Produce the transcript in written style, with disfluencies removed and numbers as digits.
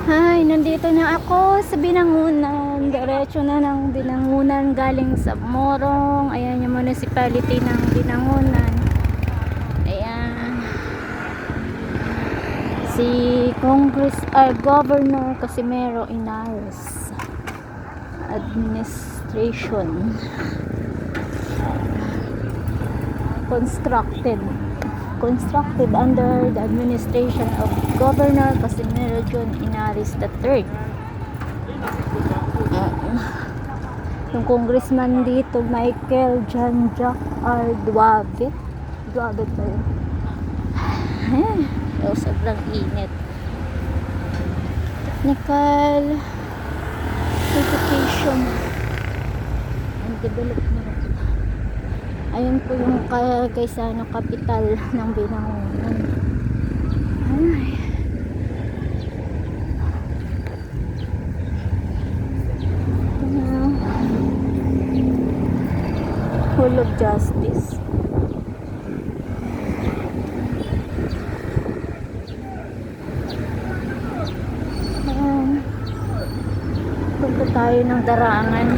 Ay, nandito na ako sa Binangonan. Diretso na ng Binangonan galing sa Morong. Ayan yung municipality ng Binangonan. Ayan. Si Governor Casimero Inares. Administration. Constructed under the administration of Governor Casimiro John Inares III. Yung congressman dito, Michael John Jack R. Duaget. Duaget ba yun? Sobrang init. Technical education and development. Ayun po yung Quezano capital ng Binangonan. Ay. Hall of Justice. Punta tayo ng Darangan.